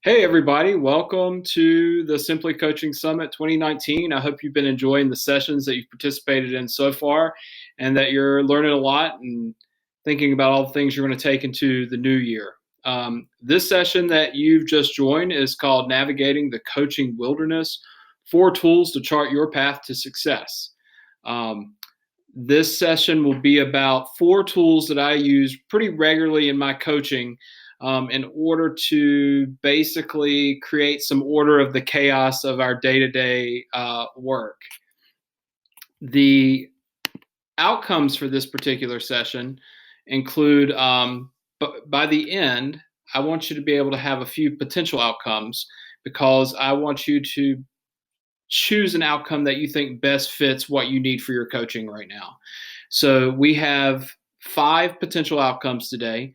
Hey, everybody. Welcome to the Simply Coaching Summit 2019. I hope you've been enjoying the sessions that you've participated in so far and that you're learning a lot and thinking about all the things you're going to take into the new year. This session that you've just joined is called Navigating the Coaching Wilderness: 4 Tools to Chart Your Path to Success. This session will be about 4 tools that I use pretty regularly in my coaching in order to basically create some order of the chaos of our day-to-day work. The outcomes for this particular session include, by the end, I want you to be able to have a few potential outcomes because I want you to choose an outcome that you think best fits what you need for your coaching right now. So we have 5 potential outcomes today.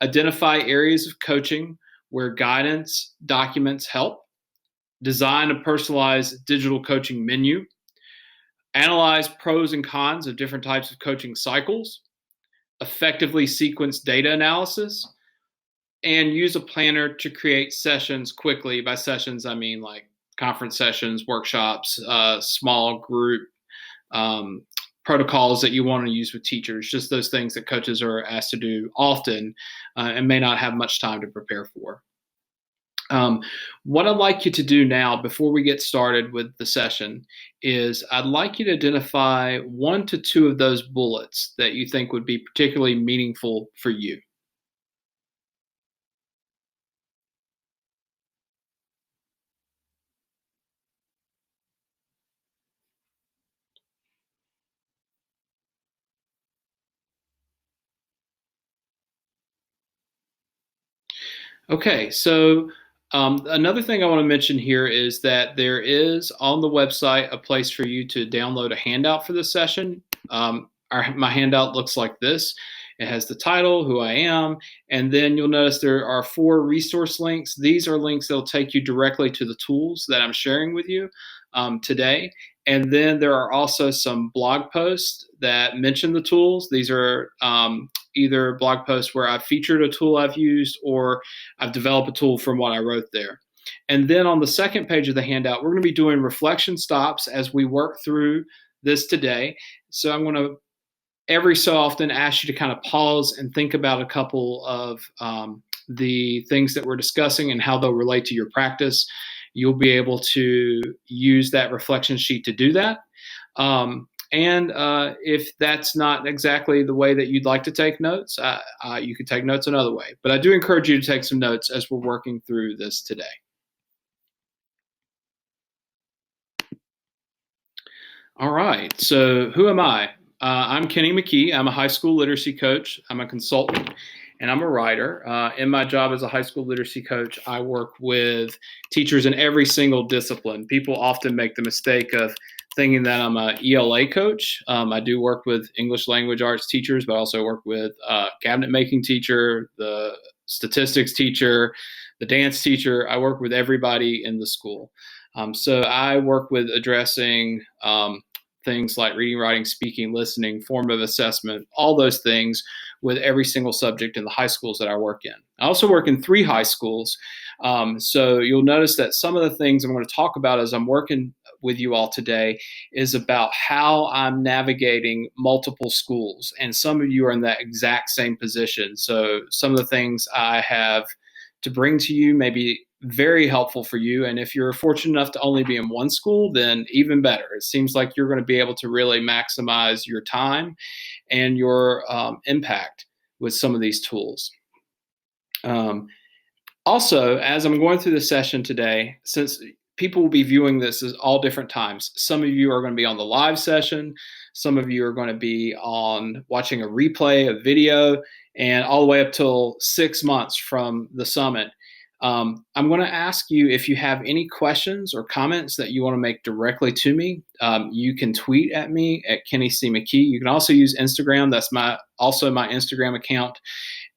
Identify areas of coaching where guidance documents help. Design a personalized digital coaching menu. Analyze pros and cons of different types of coaching cycles. Effectively sequence data analysis. And use a planner to create sessions quickly. By sessions, I mean like conference sessions, workshops, small group protocols that you want to use with teachers, just those things that coaches are asked to do often and may not have much time to prepare for. What I'd like you to do now before we get started with the session is I'd like you to identify 1 to 2 of those bullets that you think would be particularly meaningful for you. Okay, so another thing I want to mention here is that there is on the website a place for you to download a handout for this session. My handout looks like this. It has the title, who I am, and then you'll notice there are 4 resource links. These are links that will take you directly to the tools that I'm sharing with you today. And then there are also some blog posts that mention the tools. These are either blog posts where I've featured a tool I've used or I've developed a tool from what I wrote there. And then on the second page of the handout, we're going to be doing reflection stops as we work through this today. So I'm going to every so often ask you to kind of pause and think about a couple of the things that we're discussing and how they'll relate to your practice. You'll be able to use that reflection sheet to do that. And if that's not exactly the way that you'd like to take notes, you can take notes another way. But I do encourage you to take some notes as we're working through this today. All right, so who am I? I'm Kenny McKee. I'm a high school literacy coach. I'm a consultant and I'm a writer. In my job as a high school literacy coach, I work with teachers in every single discipline. People often make the mistake of thinking that I'm a ELA coach. I do work with English language arts teachers, but I also work with cabinet making teacher, the statistics teacher, the dance teacher. I work with everybody in the school. So I work with addressing things like reading, writing, speaking, listening, formative assessment, all those things with every single subject in the high schools that I work in. I also work in 3 high schools. So you'll notice that some of the things I'm going to talk about as I'm working with you all today is about how I'm navigating multiple schools. And some of you are in that exact same position. So some of the things I have to bring to you may be very helpful for you. And if you're fortunate enough to only be in one school, then even better. It seems like you're going to be able to really maximize your time and your impact with some of these tools. Also, as I'm going through the session today, since people will be viewing this at all different times, some of you are going to be on the live session, some of you are going to be on watching a replay, a video, and all the way up till 6 months from the summit. I'm going to ask you if you have any questions or comments that you want to make directly to me. You can tweet at me at Kenny C. McKee. You can also use Instagram. That's also my Instagram account.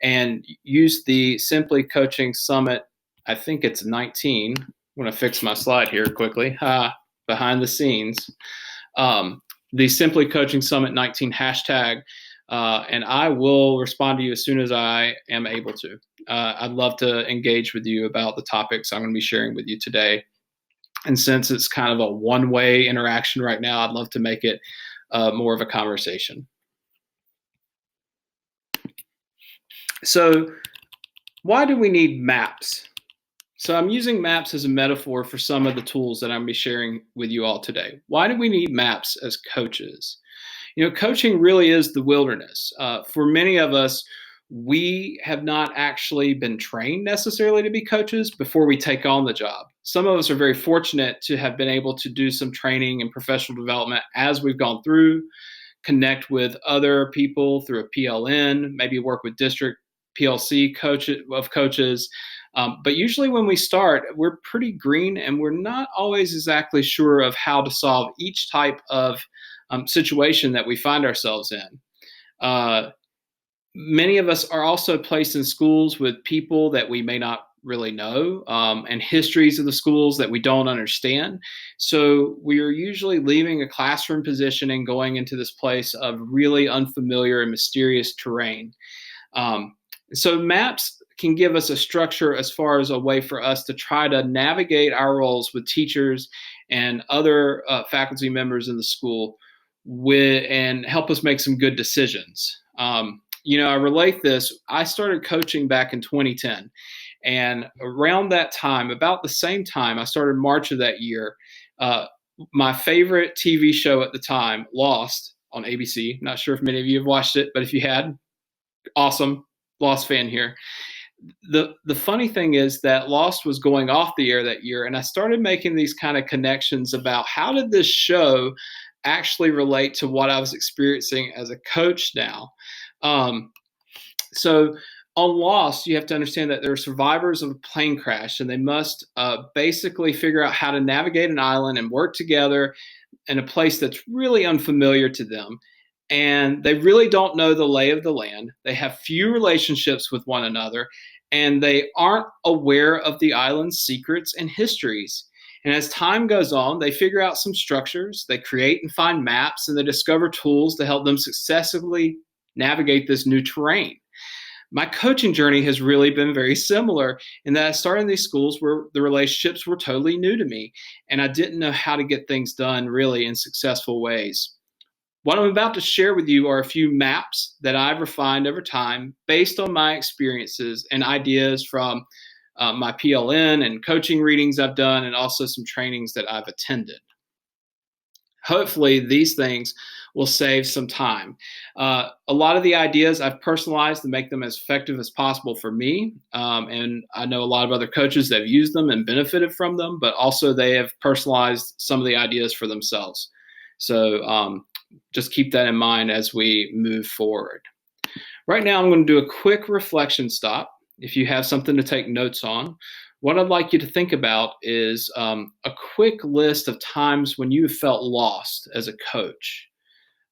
And use the Simply Coaching Summit. I think it's 19. I'm going to fix my slide here quickly. Behind the scenes. The Simply Coaching Summit 19 hashtag. And I will respond to you as soon as I am able to. I'd love to engage with you about the topics I'm going to be sharing with you today. And since it's kind of a one-way interaction right now, I'd love to make it more of a conversation. So, why do we need maps? So, I'm using maps as a metaphor for some of the tools that I'm going to be sharing with you all today. Why do we need maps as coaches? Coaching really is the wilderness. For many of us, we have not actually been trained necessarily to be coaches before we take on the job. Some of us are very fortunate to have been able to do some training and professional development as we've gone through, connect with other people through a PLN, maybe work with district PLC coaches. But usually when we start, we're pretty green and we're not always exactly sure of how to solve each type of situation that we find ourselves in. Many of us are also placed in schools with people that we may not really know, and histories of the schools that we don't understand. So we are usually leaving a classroom position and going into this place of really unfamiliar and mysterious terrain. So maps can give us a structure as far as a way for us to try to navigate our roles with teachers and other faculty members in the school and help us make some good decisions. I relate this. I started coaching back in 2010. And around that time, about the same time, I started March of that year. My favorite TV show at the time, Lost on ABC. Not sure if many of you have watched it, but if you had, awesome. Lost fan here. The funny thing is that Lost was going off the air that year, and I started making these kind of connections about how did this show actually relate to what I was experiencing as a coach now. So on Lost, you have to understand that they're survivors of a plane crash, and they must basically figure out how to navigate an island and work together in a place that's really unfamiliar to them. And they really don't know the lay of the land. They have few relationships with one another, and they aren't aware of the island's secrets and histories. And as time goes on, they figure out some structures, they create and find maps, and they discover tools to help them successfully navigate this new terrain. My coaching journey has really been very similar in that I started in these schools where the relationships were totally new to me, and I didn't know how to get things done really in successful ways. What I'm about to share with you are a few maps that I've refined over time based on my experiences and ideas from my PLN and coaching readings I've done, and also some trainings that I've attended. Hopefully, these things will save some time. A lot of the ideas I've personalized to make them as effective as possible for me. And I know a lot of other coaches that have used them and benefited from them, but also they have personalized some of the ideas for themselves. So just keep that in mind as we move forward. Right now, I'm going to do a quick reflection stop. If you have something to take notes on, what I'd like you to think about is a quick list of times when you felt lost as a coach.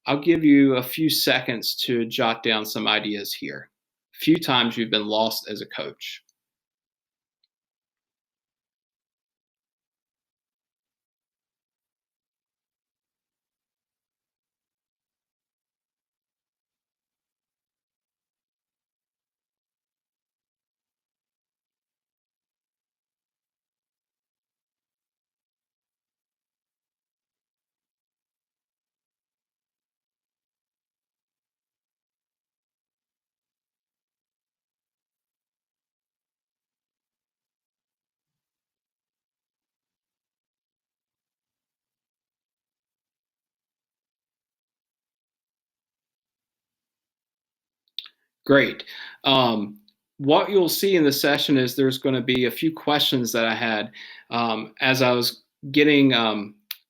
I'll give you a few seconds to jot down some ideas here. A few times you've been lost as a coach. Great. What you'll see in the session is there's going to be a few questions that I had as I was getting,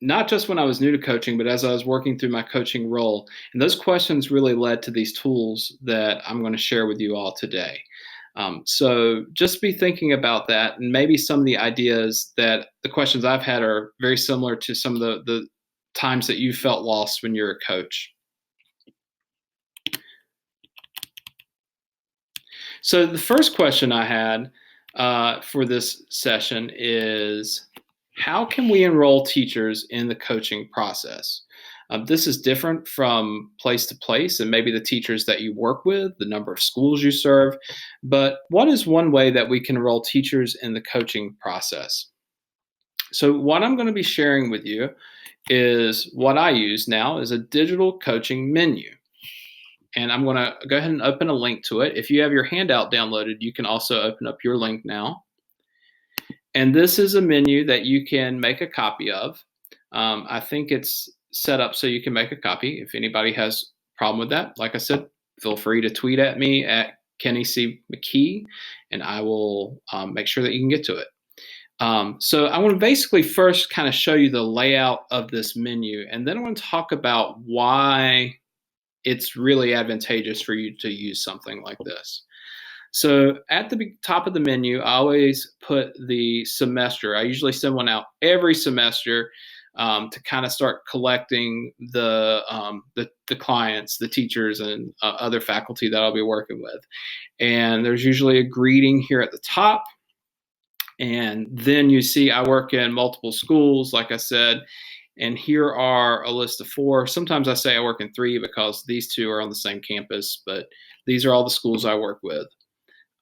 not just when I was new to coaching, but as I was working through my coaching role. And those questions really led to these tools that I'm going to share with you all today. So just be thinking about that, and maybe some of the ideas that the questions I've had are very similar to some of the times that you felt lost when you're a coach. So the first question I had for this session is, how can we enroll teachers in the coaching process? This is different from place to place and maybe the teachers that you work with, the number of schools you serve. But what is one way that we can enroll teachers in the coaching process? So, what I'm going to be sharing with you is what I use now is a digital coaching menu. And I'm going to go ahead and open a link to it. If you have your handout downloaded, you can also open up your link now. And this is a menu that you can make a copy of. I think it's set up so you can make a copy. If anybody has a problem with that, like I said, feel free to tweet at me at Kenny C. McKee, and I will make sure that you can get to it. So I want to basically first kind of show you the layout of this menu, and then I want to talk about why it's really advantageous for you to use something like this. So at the top of the menu, I always put the semester. I usually send one out every semester to kind of start collecting the clients, the teachers, and other faculty that I'll be working with. And there's usually a greeting here at the top. And then you see I work in multiple schools, like I said, and here are a list of 4. Sometimes I say I work in 3 because these 2 are on the same campus, but these are all the schools I work with.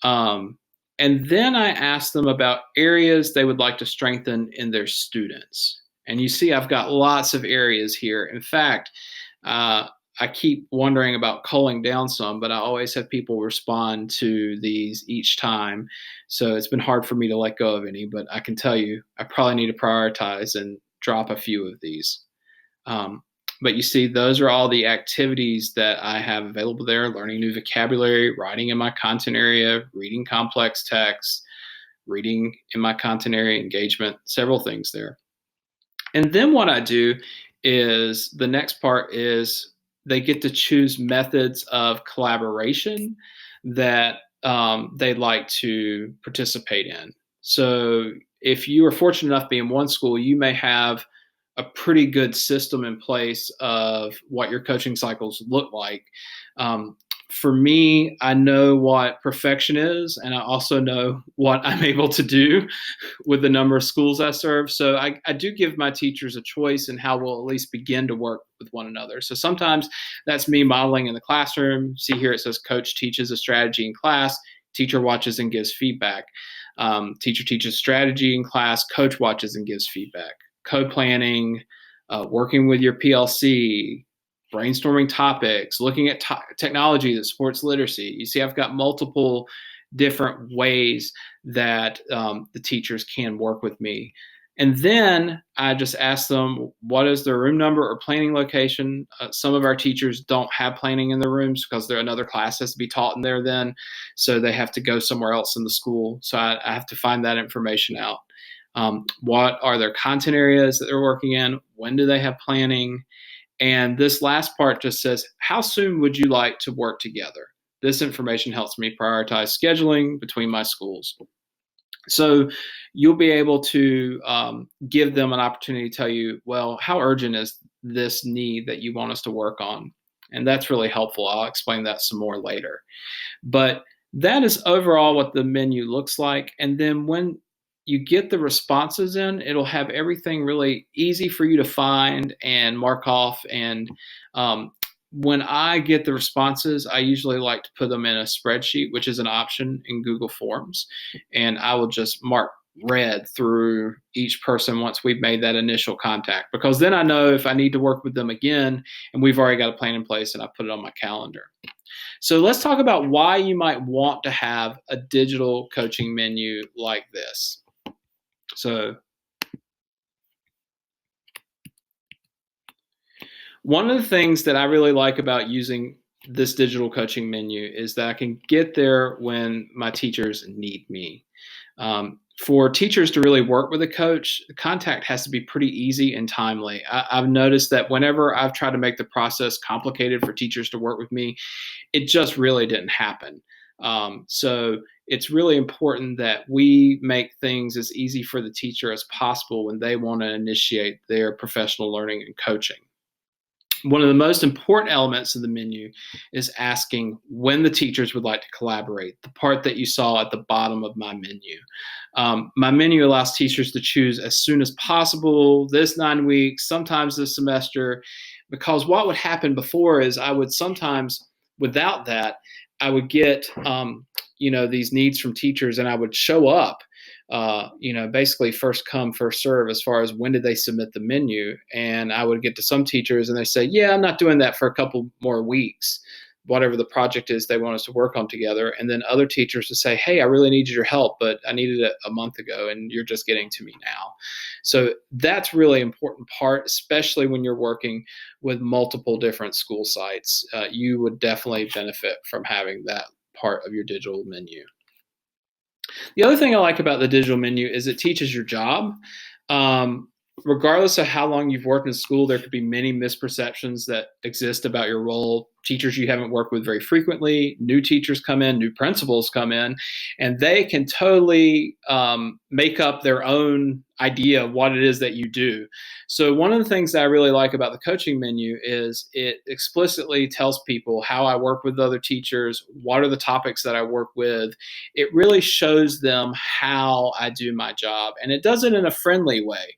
And then I ask them about areas they would like to strengthen in their students. And you see I've got lots of areas here. In fact, I keep wondering about culling down some, but I always have people respond to these each time. So it's been hard for me to let go of any, but I can tell you I probably need to prioritize and drop a few of these. But you see, those are all the activities that I have available there: learning new vocabulary, writing in my content area, reading complex texts, reading in my content area, engagement, several things there. And then what I do is the next part is they get to choose methods of collaboration that they'd like to participate in. So if you are fortunate enough to be in one school, you may have a pretty good system in place of what your coaching cycles look like. For me, I know what perfection is, and I also know what I'm able to do with the number of schools I serve. So I do give my teachers a choice in how we'll at least begin to work with one another. So sometimes that's me modeling in the classroom. See here it says coach teaches a strategy in class, teacher watches and gives feedback. Teacher teaches strategy in class, coach watches and gives feedback. Code planning, working with your PLC, brainstorming topics, looking at technology that supports literacy. You see, I've got multiple different ways that the teachers can work with me. And then I just ask them, what is their room number or planning location? Some of our teachers don't have planning in their rooms because another class has to be taught in there then. So they have to go somewhere else in the school. So I have to find that information out. What are their content areas that they're working in? When do they have planning? And this last part just says, how soon would you like to work together? This information helps me prioritize scheduling between my schools. So you'll be able to give them an opportunity to tell you, well, how urgent is this need that you want us to work on? And that's really helpful. I'll explain that some more later. But that is overall what the menu looks like. And then when you get the responses in, it'll have everything really easy for you to find and mark off. And when I get the responses, I usually like to put them in a spreadsheet, which is an option in Google Forms. And I will just mark red through each person once we've made that initial contact, because then I know if I need to work with them again and we've already got a plan in place and I put it on my calendar. So let's talk about why you might want to have a digital coaching menu like this. So one of the things that I really like about using this digital coaching menu is that I can get there when my teachers need me. For teachers to really work with a coach, contact has to be pretty easy and timely. I've noticed that whenever I've tried to make the process complicated for teachers to work with me, it just really didn't happen. So it's really important that we make things as easy for the teacher as possible when they want to initiate their professional learning and coaching. One of the most important elements of the menu is asking when the teachers would like to collaborate, the part that you saw at the bottom of my menu. My menu allows teachers to choose as soon as possible, this 9 weeks, sometimes this semester, because what would happen before is I would sometimes, without that, I would get, these needs from teachers and I would show up basically first come, first serve as far as when did they submit the menu. And I would get to some teachers and they say, yeah, I'm not doing that for a couple more weeks, whatever the project is they want us to work on together. And then other teachers would say, hey, I really need your help, but I needed it a month ago and you're just getting to me now. So that's really important part, especially when you're working with multiple different school sites. You would definitely benefit from having that part of your digital menu. The other thing I like about the digital menu is it teaches your job. Um, Regardless of how long you've worked in school, there could be many misperceptions that exist about your role. Teachers you haven't worked with very frequently, new teachers come in, new principals come in, and they can totally make up their own idea of what it is that you do. So one of the things that I really like about the coaching menu is it explicitly tells people how I work with other teachers, what are the topics that I work with. It really shows them how I do my job, and it does it in a friendly way.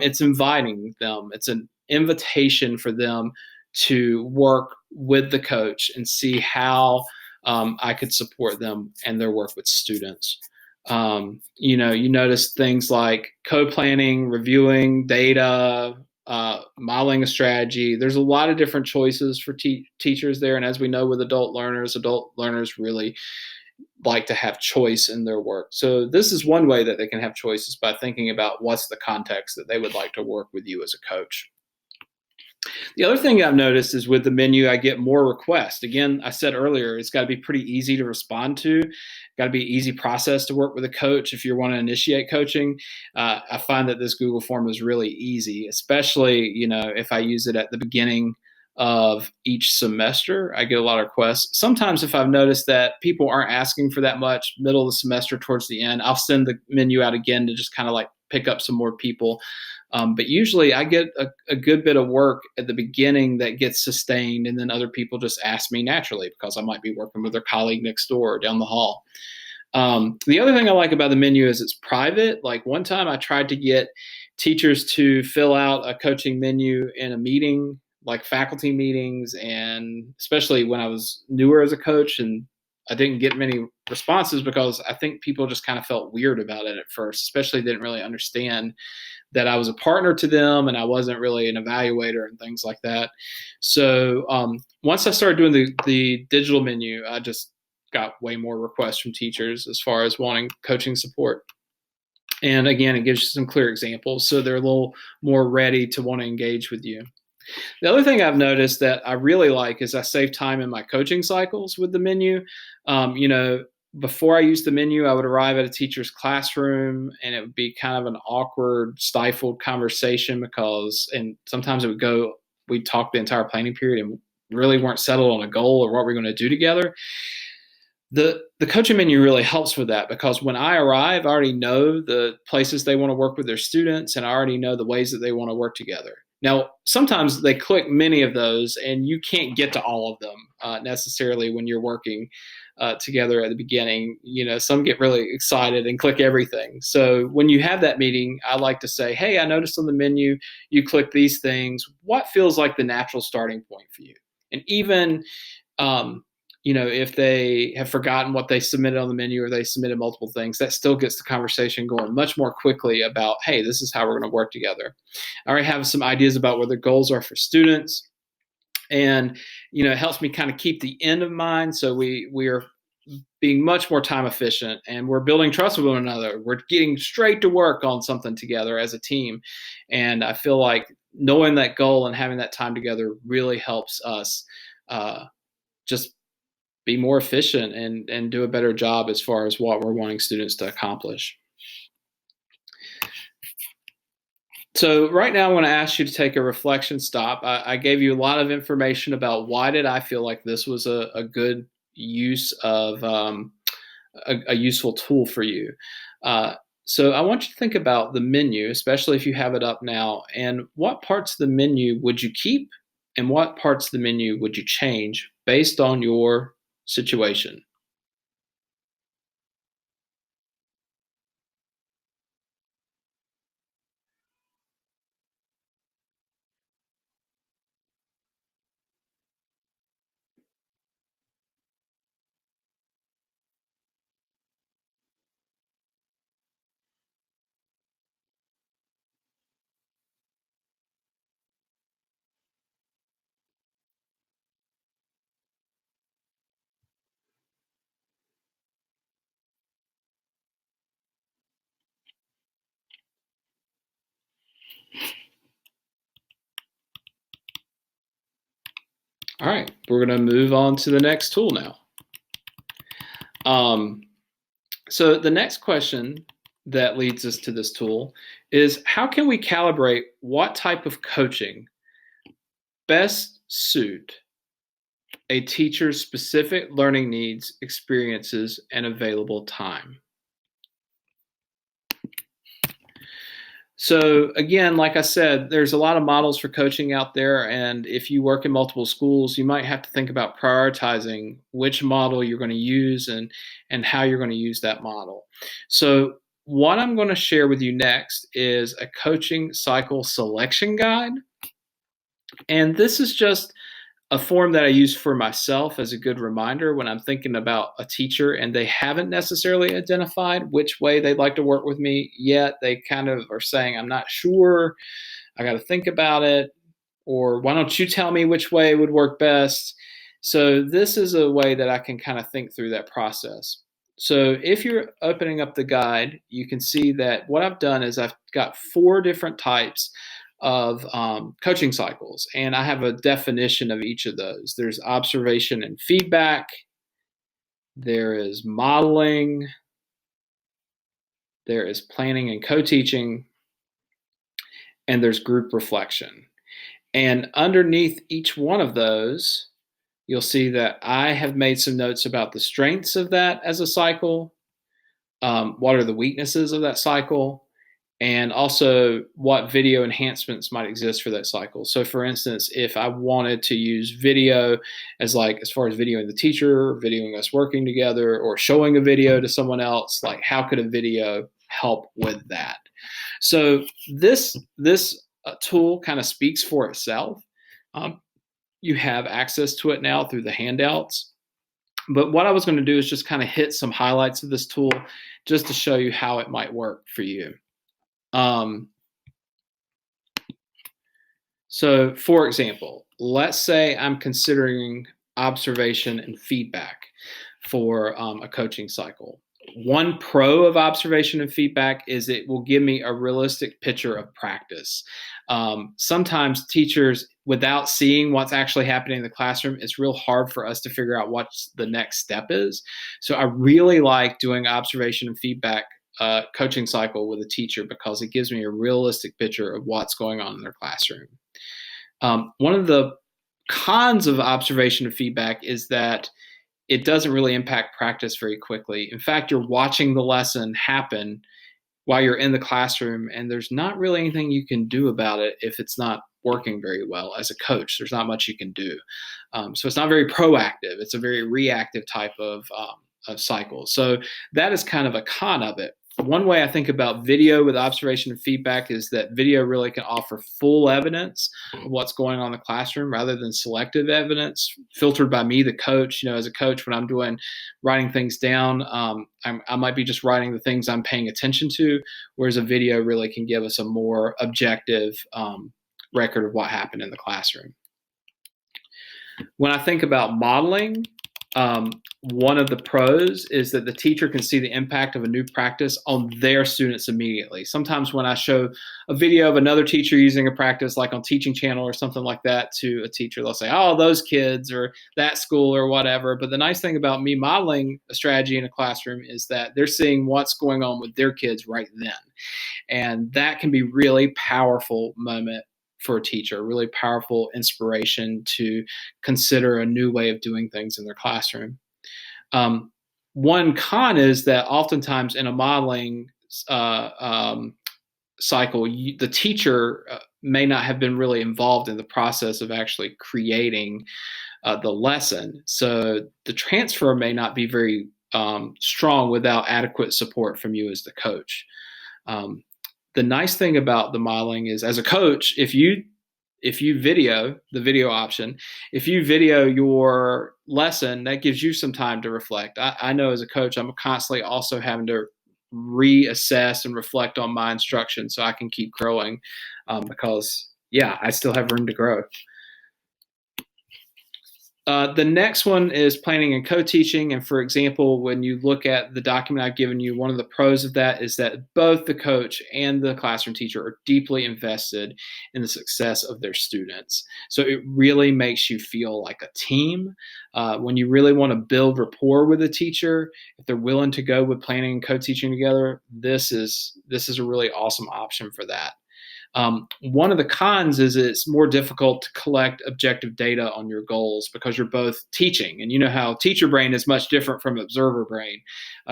It's inviting them. It's an invitation for them to work with the coach and see how I could support them and their work with students. You notice things like co-planning, reviewing data, modeling a strategy. There's a lot of different choices for teachers there. And as we know with adult learners really like to have choice in their work. So this is one way that they can have choices by thinking about what's the context that they would like to work with you as a coach. The other thing I've noticed is with the menu, I get more requests. Again, I said earlier, it's got to be pretty easy to respond to. Got to be an easy process to work with a coach if you want to initiate coaching. I find that this Google form is really easy, especially if I use it at the beginning of each semester. I get a lot of requests. Sometimes if I've noticed that people aren't asking for that much middle of the semester towards the end, I'll send the menu out again to just kind of like pick up some more people. But usually I get a good bit of work at the beginning that gets sustained, and then other people just ask me naturally because I might be working with their colleague next door or down the hall. The other thing I like about the menu is it's private. Like one time I tried to get teachers to fill out a coaching menu in a meeting, like faculty meetings, and especially when I was newer as a coach, and I didn't get many responses because I think people just kind of felt weird about it at first, especially didn't really understand that I was a partner to them and I wasn't really an evaluator and things like that. So once I started doing the digital menu, I just got way more requests from teachers as far as wanting coaching support. And again, it gives you some clear examples, so they're a little more ready to want to engage with you. The other thing I've noticed that I really like is I save time in my coaching cycles with the menu. Before I used the menu, I would arrive at a teacher's classroom and it would be kind of an awkward, stifled conversation and sometimes we'd talk the entire planning period and really weren't settled on a goal or what we're going to do together. The coaching menu really helps with that because when I arrive, I already know the places they want to work with their students and I already know the ways that they want to work together. Now, sometimes they click many of those and you can't get to all of them necessarily when you're working together at the beginning. Some get really excited and click everything. So when you have that meeting, I like to say, hey, I noticed on the menu, you click these things. What feels like the natural starting point for you? And even, if they have forgotten what they submitted on the menu or they submitted multiple things, that still gets the conversation going much more quickly about, hey, this is how we're going to work together. I already have some ideas about what the goals are for students. And, it helps me kind of keep the end in mind. So we are being much more time efficient and we're building trust with one another. We're getting straight to work on something together as a team. And I feel like knowing that goal and having that time together really helps us just be more efficient and do a better job as far as what we're wanting students to accomplish. So right now I want to ask you to take a reflection stop. I gave you a lot of information about why did I feel like this was a good use of a useful tool for you. So I want you to think about the menu, especially if you have it up now, and what parts of the menu would you keep And what parts of the menu would you change based on your situation? All right, we're going to move on to the next tool now. Um, so the next question that leads us to this tool is, how can we calibrate what type of coaching best suit a teacher's specific learning needs, experiences, and available time? So again, like I said, there's a lot of models for coaching out there, and if you work in multiple schools, you might have to think about prioritizing which model you're going to use and how you're going to use that model. So what I'm going to share with you next is a coaching cycle selection guide. And this is just a form that I use for myself as a good reminder when I'm thinking about a teacher and they haven't necessarily identified which way they'd like to work with me yet. They kind of are saying, I'm not sure, I got to think about it, or why don't you tell me which way would work best? So, this is a way that I can kind of think through that process. So, if you're opening up the guide, you can see that what I've done is I've got 4 different types of coaching cycles, and I have a definition of each of those. There's observation and feedback, there is modeling, there is planning and co-teaching, and there's group reflection. And underneath each one of those, you'll see that I have made some notes about the strengths of that as a cycle, what are the weaknesses of that cycle, and also what video enhancements might exist for that cycle. So for instance, if I wanted to use video as far as videoing the teacher, videoing us working together, or showing a video to someone else, like how could a video help with that? So this tool kind of speaks for itself. You have access to it now through the handouts. But what I was going to do is just kind of hit some highlights of this tool just to show you how it might work for you. Um, so, for example, let's say I'm considering observation and feedback for a coaching cycle. One pro of observation and feedback is it will give me a realistic picture of practice. Sometimes teachers, without seeing what's actually happening in the classroom, it's real hard for us to figure out what the next step is. So I really like doing observation and feedback coaching cycle with a teacher because it gives me a realistic picture of what's going on in their classroom. One of the cons of observation and feedback is that it doesn't really impact practice very quickly. In fact, you're watching the lesson happen while you're in the classroom, and there's not really anything you can do about it if it's not working very well as a coach. There's not much you can do. So it's not very proactive. It's a very reactive type of cycle. So that is kind of a con of it. One way I think about video with observation and feedback is that video really can offer full evidence of what's going on in the classroom rather than selective evidence filtered by me, the coach. As a coach, when I'm writing things down, I might be just writing the things I'm paying attention to, whereas a video really can give us a more objective record of what happened in the classroom. When I think about modeling, one of the pros is that the teacher can see the impact of a new practice on their students immediately. Sometimes when I show a video of another teacher using a practice, like on Teaching Channel or something like that, to a teacher, they'll say, oh, those kids or that school or whatever. But the nice thing about me modeling a strategy in a classroom is that they're seeing what's going on with their kids right then. And that can be really powerful moment for a teacher, really powerful inspiration to consider a new way of doing things in their classroom. One con is that oftentimes in a modeling cycle, the teacher may not have been really involved in the process of actually creating the lesson. So the transfer may not be very strong without adequate support from you as the coach. The nice thing about the modeling is, as a coach, if you video the video option, if you video your lesson, that gives you some time to reflect. I know as a coach, I'm constantly also having to reassess and reflect on my instruction so I can keep growing, because yeah, I still have room to grow. The next one is planning and co-teaching. And for example, when you look at the document I've given you, one of the pros of that is that both the coach and the classroom teacher are deeply invested in the success of their students. So it really makes you feel like a team. When you really want to build rapport with a teacher, if they're willing to go with planning and co-teaching together, this is a really awesome option for that. One of the cons is it's more difficult to collect objective data on your goals because you're both teaching, and you know how teacher brain is much different from observer brain.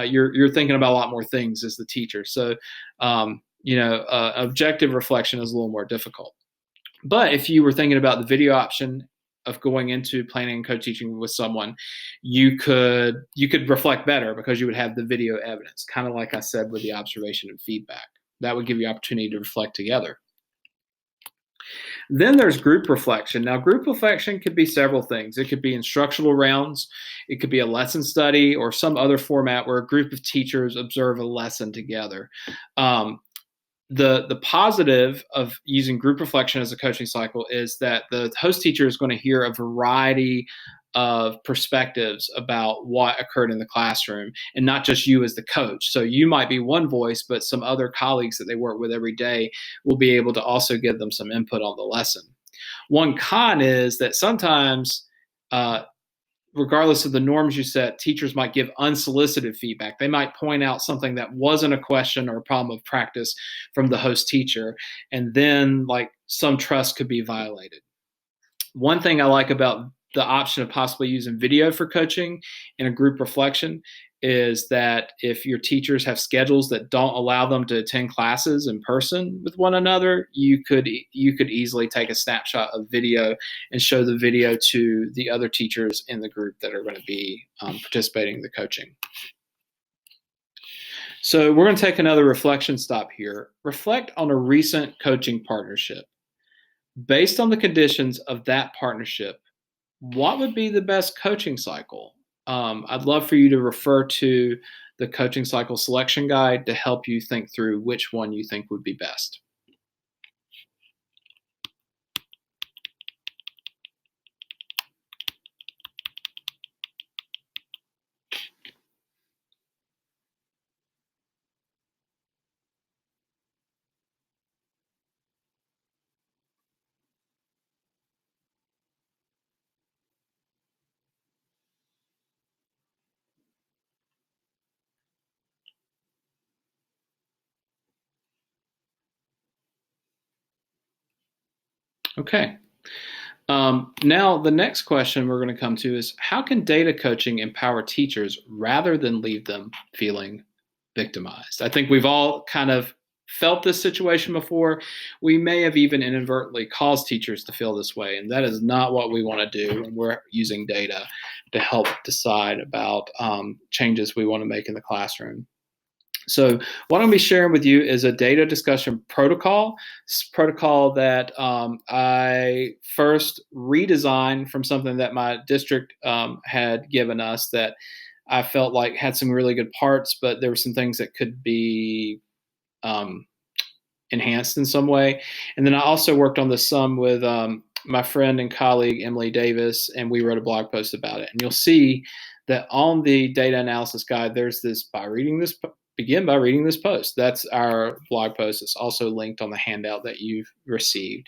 You're thinking about a lot more things as the teacher, so objective reflection is a little more difficult. But if you were thinking about the video option of going into planning and co-teaching with someone, you could reflect better because you would have the video evidence, kind of like I said with the observation and feedback. That would give you opportunity to reflect together. Then there's group reflection. Now, group reflection could be several things. It could be instructional rounds, it could be a lesson study, or some other format where a group of teachers observe a lesson together. The positive of using group reflection as a coaching cycle is that the host teacher is going to hear a variety of perspectives about what occurred in the classroom, and not just you as the coach. So you might be one voice, but some other colleagues that they work with every day will be able to also give them some input on the lesson. One con is that sometimes, regardless of the norms you set, teachers might give unsolicited feedback. They might point out something that wasn't a question or a problem of practice from the host teacher, and then like some trust could be violated. One thing I like about the option of possibly using video for coaching in a group reflection is that if your teachers have schedules that don't allow them to attend classes in person with one another, you could easily take a snapshot of video and show the video to the other teachers in the group that are going to be participating in the coaching. So we're going to take another reflection stop here. Reflect on a recent coaching partnership. Based on the conditions of that partnership, what would be the best coaching cycle? I'd love for you to refer to the coaching cycle selection guide to help you think through which one you think would be best. Okay. Now, the next question we're going to come to is, how can data coaching empower teachers rather than leave them feeling victimized? I think we've all kind of felt this situation before. We may have even inadvertently caused teachers to feel this way, and that is not what we want to do when we're using data to help decide about changes we want to make in the classroom. So what I'm going to be sharing with you is a data discussion protocol. It's a protocol that I first redesigned from something that my district had given us that I felt like had some really good parts, but there were some things that could be enhanced in some way. And then I also worked on this some with my friend and colleague, Emily Davis, and we wrote a blog post about it. And you'll see that on the data analysis guide, there's this begin by reading this post. That's our blog post. It's also linked on the handout that you've received.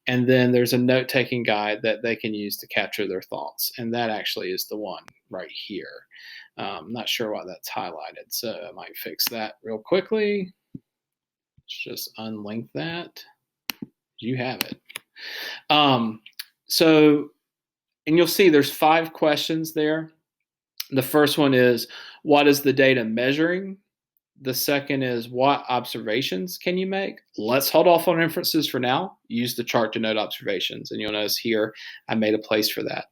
And then there's a note-taking guide that they can use to capture their thoughts. And that actually is the one right here. I'm not sure why that's highlighted, so I might fix that real quickly. Let's just unlink that. You have it. And you'll see there's 5 questions there. The first one is, what is the data measuring? The second is, what observations can you make? Let's hold off on inferences for now. Use the chart to note observations. And you'll notice here I made a place for that.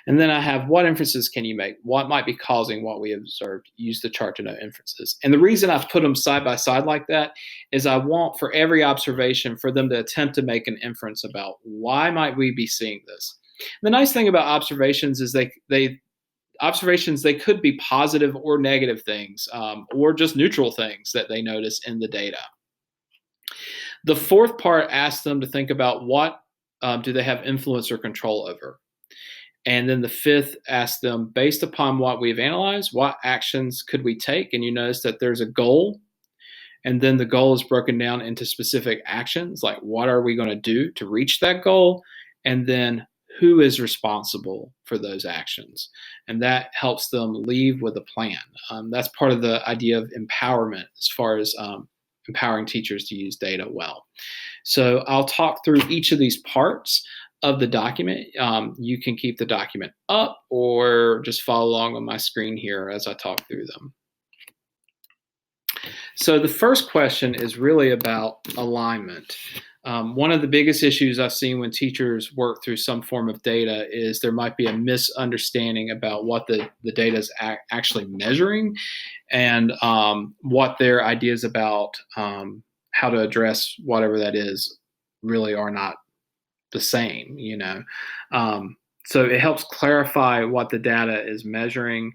And then I have, what inferences can you make? What might be causing what we observed? Use the chart to note inferences. And the reason I've put them side by side like that is I want for every observation for them to attempt to make an inference about why might we be seeing this. The nice thing about observations is they could be positive or negative things, or just neutral things that they notice in the data. The fourth part asks them to think about what do they have influence or control over. And then the fifth asks them, based upon what we've analyzed, what actions could we take? And you notice that there's a goal, and then the goal is broken down into specific actions, like what are we going to do to reach that goal? And then who is responsible for those actions? And that helps them leave with a plan. That's part of the idea of empowerment as far as empowering teachers to use data well. So I'll talk through each of these parts of the document. You can keep the document up or just follow along on my screen here as I talk through them. So the first question is really about alignment. One of the biggest issues I've seen when teachers work through some form of data is there might be a misunderstanding about what the data is actually measuring, and what their ideas about how to address whatever that is really are not the same, so it helps clarify what the data is measuring.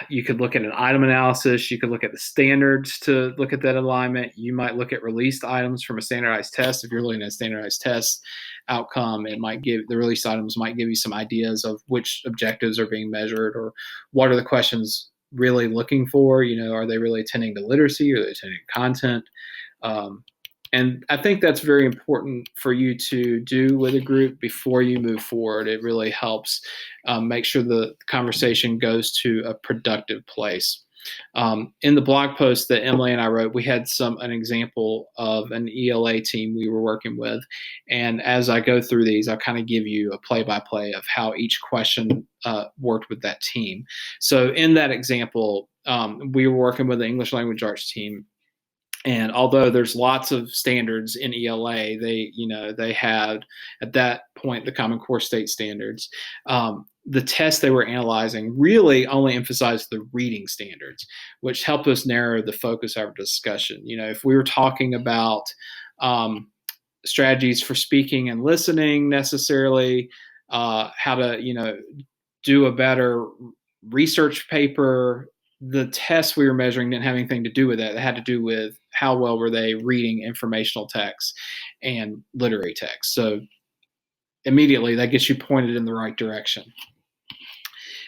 You could look at an item analysis. You could look at the standards to look at that alignment. You might look at released items from a standardized test. If you're looking at a standardized test outcome, the released items might give you some ideas of which objectives are being measured, or what are the questions really looking for. Are they really attending to literacy? Are they attending to content? And I think that's very important for you to do with a group before you move forward. It really helps make sure the conversation goes to a productive place. In the blog post that Emily and I wrote, we had an example of an ELA team we were working with. And as I go through these, I'll kind of give you a play-by-play of how each question worked with that team. So in that example, we were working with the English Language Arts team. And although there's lots of standards in ELA, they had at that point the Common Core State standards. The tests they were analyzing really only emphasized the reading standards, which helped us narrow the focus of our discussion. If we were talking about strategies for speaking and listening necessarily, how to do a better research paper, the tests we were measuring didn't have anything to do with that. It had to do with how well were they reading informational text and literary text. So immediately that gets you pointed in the right direction.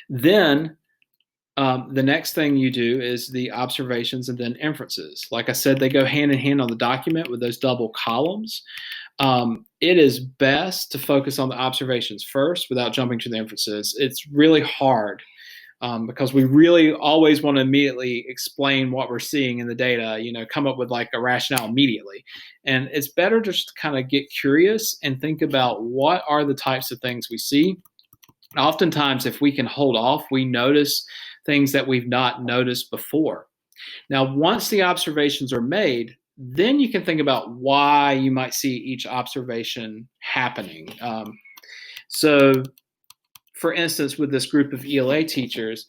Then the next thing you do is the observations and then inferences. Like I said, they go hand in hand on the document with those double columns. It is best to focus on the observations first without jumping to the inferences. It's really hard because we really always want to immediately explain what we're seeing in the data, come up with like a rationale immediately. And it's better just to kind of get curious and think about what are the types of things we see. Oftentimes, if we can hold off, we notice things that we've not noticed before. Now, once the observations are made, then you can think about why you might see each observation happening. So, for instance, with this group of ELA teachers,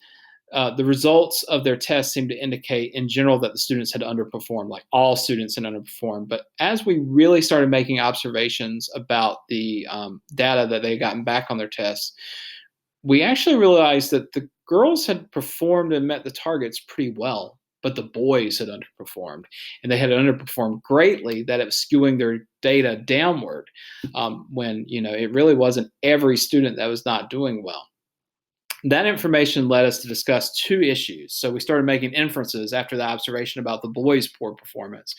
the results of their tests seem to indicate in general that the students had underperformed, like all students had underperformed. But as we really started making observations about the data that they had gotten back on their tests, we actually realized that the girls had performed and met the targets pretty well, but the boys had underperformed. And they had underperformed greatly, that it was skewing their data downward when it really wasn't every student that was not doing well. That information led us to discuss two issues. So we started making inferences after the observation about the boys' poor performance.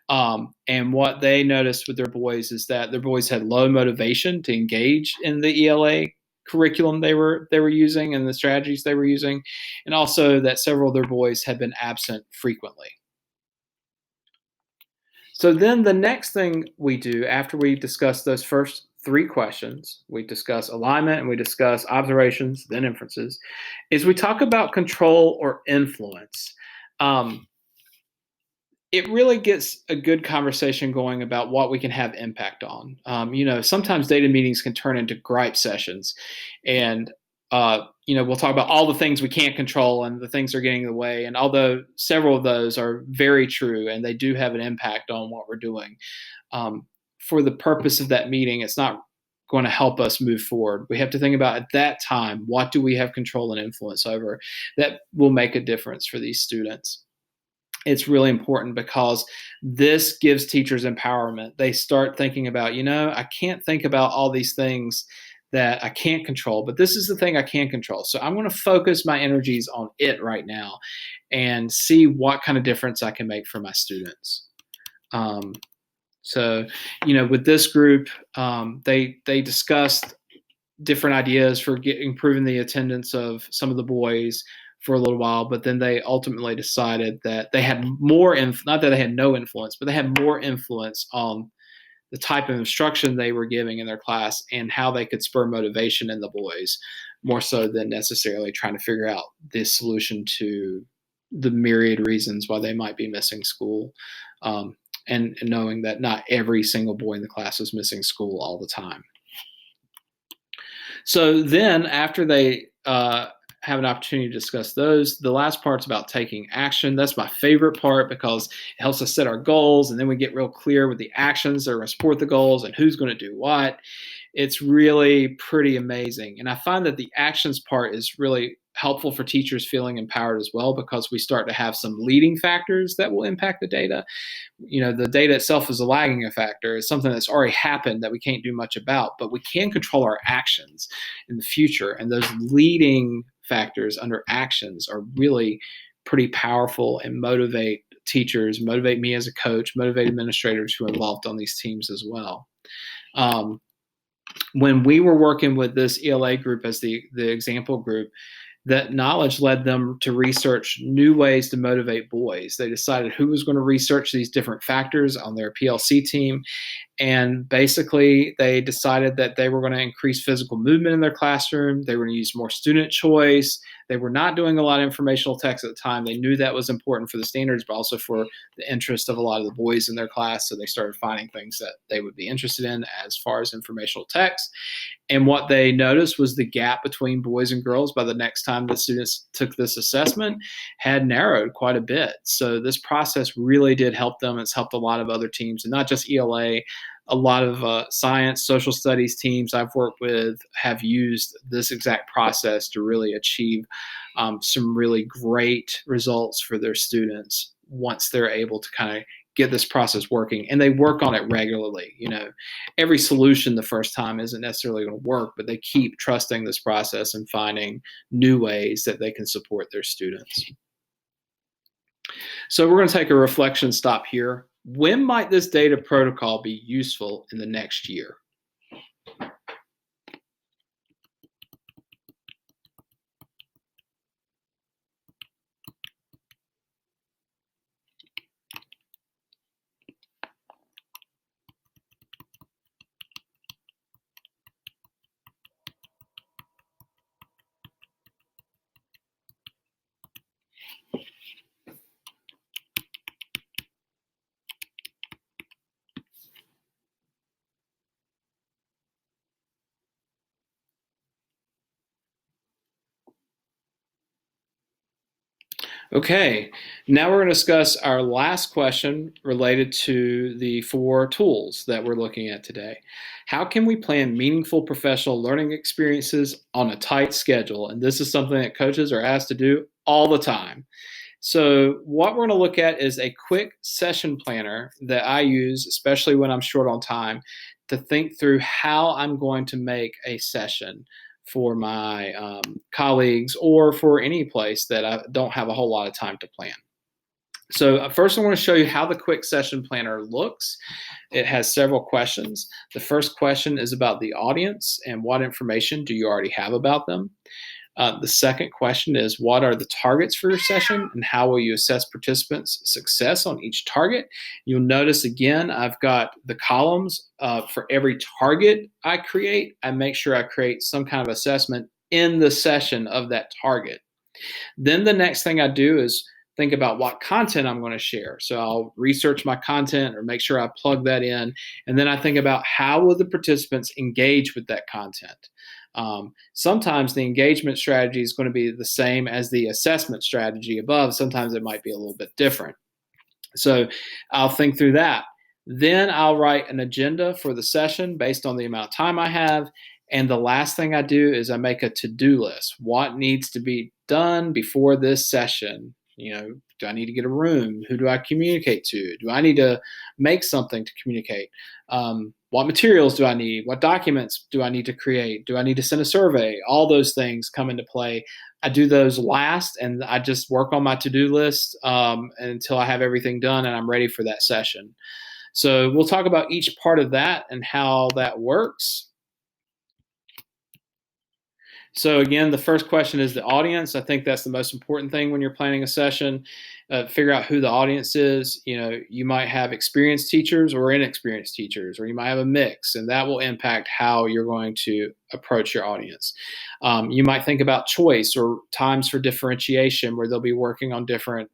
And what they noticed with their boys is that their boys had low motivation to engage in the ELA curriculum they were using and the strategies they were using, and also that several of their boys had been absent frequently. So then the next thing we do after we discuss those first three questions, we discuss alignment and we discuss observations, then inferences, is we talk about control or influence. it really gets a good conversation going about what we can have impact on. Sometimes data meetings can turn into gripe sessions, and we'll talk about all the things we can't control and the things that are getting in the way. And although several of those are very true and they do have an impact on what we're doing, for the purpose of that meeting, it's not going to help us move forward. We have to think about at that time, what do we have control and influence over that will make a difference for these students. It's really important because this gives teachers empowerment. They start thinking about, I can't think about all these things that I can't control, but this is the thing I can control. So I'm going to focus my energies on it right now and see what kind of difference I can make for my students. With this group, they discussed different ideas for improving the attendance of some of the boys for a little while, but then they ultimately decided that they had more not that they had no influence, but they had more influence on the type of instruction they were giving in their class and how they could spur motivation in the boys, more so than necessarily trying to figure out the solution to the myriad reasons why they might be missing school. And knowing that not every single boy in the class is missing school all the time. So then after they have an opportunity to discuss those, the last part's about taking action. That's my favorite part because it helps us set our goals, and then we get real clear with the actions that are going to support the goals and who's going to do what. It's really pretty amazing. And I find that the actions part is really helpful for teachers feeling empowered as well, because we start to have some leading factors that will impact the data. The data itself is a lagging factor. It's something that's already happened that we can't do much about, but we can control our actions in the future. And those leading factors under actions are really pretty powerful and motivate teachers, motivate me as a coach, motivate administrators who are involved on these teams as well. When we were working with this ELA group as the example group, that knowledge led them to research new ways to motivate boys. They decided who was going to research these different factors on their PLC team. And basically, they decided that they were going to increase physical movement in their classroom. They were going to use more student choice. They were not doing a lot of informational text at the time. They knew that was important for the standards, but also for the interest of a lot of the boys in their class. So they started finding things that they would be interested in as far as informational text. And what they noticed was the gap between boys and girls by the next time the students took this assessment had narrowed quite a bit. So this process really did help them. It's helped a lot of other teams, and not just ELA. A lot of science, social studies teams I've worked with have used this exact process to really achieve some really great results for their students once they're able to kind of get this process working, and they work on it regularly. Every solution the first time isn't necessarily going to work, but they keep trusting this process and finding new ways that they can support their students. So we're going to take a reflection stop here. When might this data protocol be useful in the next year? Okay, now we're going to discuss our last question related to the 4 tools that we're looking at today. How can we plan meaningful professional learning experiences on a tight schedule? And this is something that coaches are asked to do all the time. So what we're going to look at is a quick session planner that I use, especially when I'm short on time, to think through how I'm going to make a session for my colleagues or for any place that I don't have a whole lot of time to plan. So first I want to show you how the quick session planner looks. It has several questions. The first question is about the audience and what information do you already have about them. The second question is, what are the targets for your session and how will you assess participants' success on each target? You'll notice again, I've got the columns for every target I create. I make sure I create some kind of assessment in the session of that target. Then the next thing I do is think about what content I'm going to share. So I'll research my content or make sure I plug that in. And then I think about how will the participants engage with that content. Sometimes the engagement strategy is going to be the same as the assessment strategy above. Sometimes it might be a little bit different. So I'll think through that. Then I'll write an agenda for the session based on the amount of time I have. And the last thing I do is I make a to-do list. What needs to be done before this session? Do I need to get a room? Who do I communicate to? Do I need to make something to communicate? What materials do I need? What documents do I need to create? Do I need to send a survey? All those things come into play. I do those last, and I just work on my to-do list until I have everything done and I'm ready for that session. So we'll talk about each part of that and how that works. So again, the first question is the audience. I think that's the most important thing when you're planning a session. Figure out who the audience is. You might have experienced teachers or inexperienced teachers, or you might have a mix, and that will impact how you're going to approach your audience. You might think about choice or times for differentiation, where they'll be working on different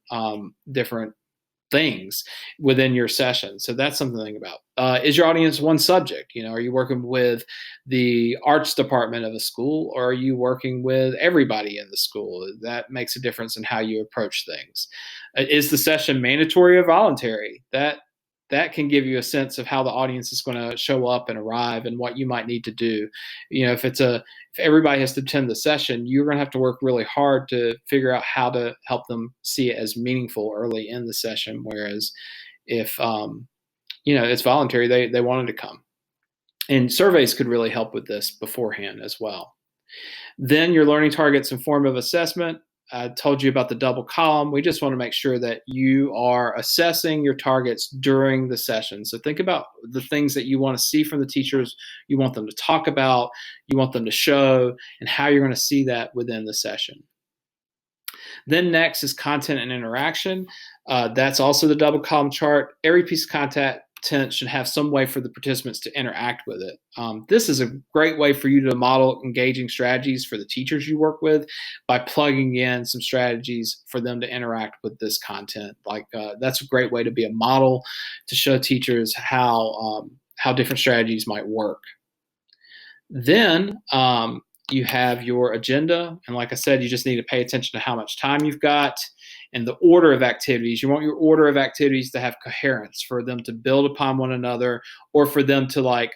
things within your session. So that's something to think about. Is your audience one subject? Are you working with the arts department of a school, or are you working with everybody in the school? That makes a difference in how you approach things. Is the session mandatory or voluntary? That can give you a sense of how the audience is going to show up and arrive and what you might need to do. If everybody has to attend the session, you're going to have to work really hard to figure out how to help them see it as meaningful early in the session. Whereas if, it's voluntary, they wanted to come. And surveys could really help with this beforehand as well. Then your learning targets and formative assessment. I told you about the double column. We just want to make sure that you are assessing your targets during the session. So think about the things that you want to see from the teachers, you want them to talk about, you want them to show, and how you're going to see that within the session. Then next is content and interaction. That's also the double column chart. Every piece of content should have some way for the participants to interact with it. This is a great way for you to model engaging strategies for the teachers you work with by plugging in some strategies for them to interact with this content. That's a great way to be a model to show teachers how different strategies might work. Then you have your agenda. And like I said, you just need to pay attention to how much time you've got and the order of activities. You want your order of activities to have coherence, for them to build upon one another, or for them to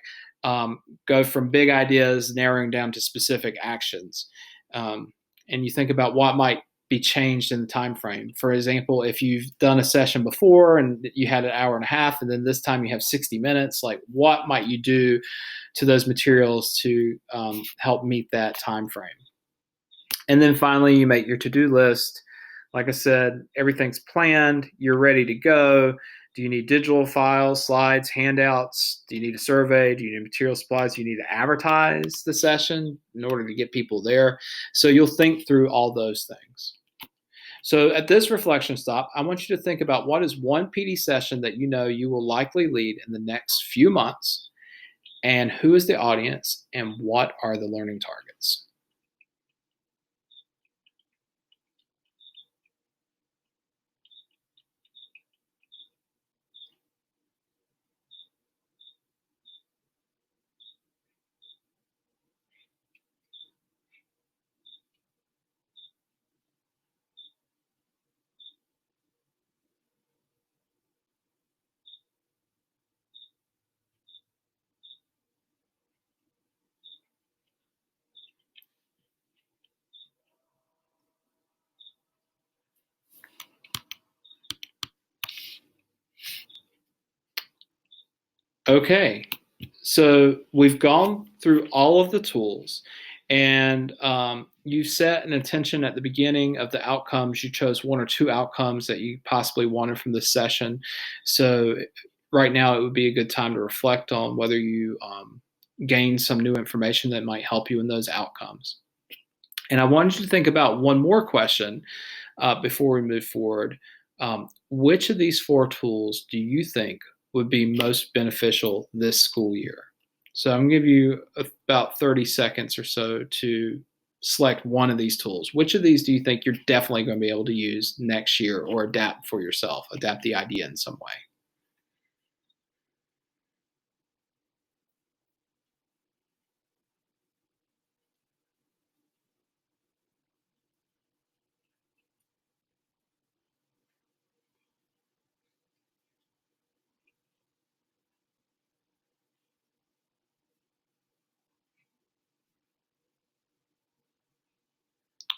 go from big ideas narrowing down to specific actions. And you think about what might be changed in the time frame. For example, if you've done a session before and you had an hour and a half, and then this time you have 60 minutes, what might you do to those materials to help meet that time frame? And then finally, you make your to-do list. Like I said, everything's planned. You're ready to go. Do you need digital files, slides, handouts? Do you need a survey? Do you need material supplies? Do you need to advertise the session in order to get people there? So you'll think through all those things. So at this reflection stop, I want you to think about what is one PD session that you will likely lead in the next few months, and who is the audience, and what are the learning targets? Okay, so we've gone through all of the tools, and you set an intention at the beginning of the outcomes. You chose one or two outcomes that you possibly wanted from this session. So right now, it would be a good time to reflect on whether you gained some new information that might help you in those outcomes. And I wanted you to think about one more question before we move forward. Which of these four tools do you think would be most beneficial this school year? So I'm going to give you about 30 seconds or so to select one of these tools. Which of these do you think you're definitely going to be able to use next year or adapt for yourself, adapt the idea in some way?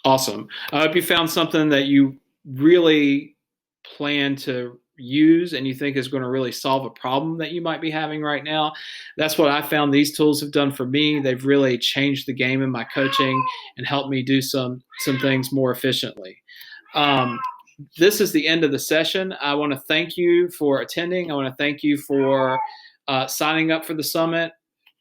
Awesome. I hope you found something that you really plan to use and you think is going to really solve a problem that you might be having right now. That's what I found these tools have done for me. They've really changed the game in my coaching and helped me do some things more efficiently. Um, this is the end of the session. I want to thank you for attending. I want to thank you for signing up for the summit,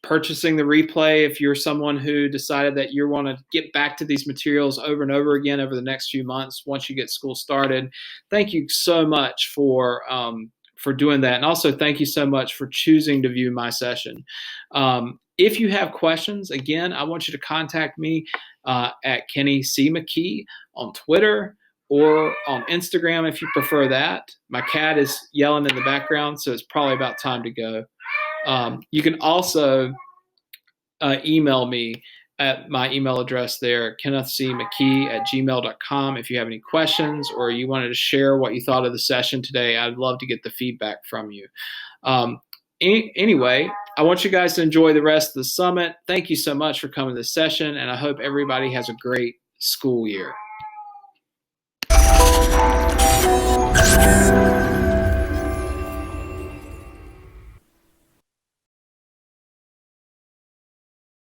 purchasing the replay. If you're someone who decided that you want to get back to these materials over and over again over the next few months once you get school started, thank you so much for doing that. And also thank you so much for choosing to view my session. If you have questions, again, I want you to contact me at Kenny C. McKee on Twitter or on Instagram if you prefer that. My cat is yelling in the background, so it's probably about time to go. You can also email me at my email address there, kennethcmckee@gmail.com. If you have any questions or you wanted to share what you thought of the session today, I'd love to get the feedback from you. Anyway, I want you guys to enjoy the rest of the summit. Thank you so much for coming to this session, and I hope everybody has a great school year.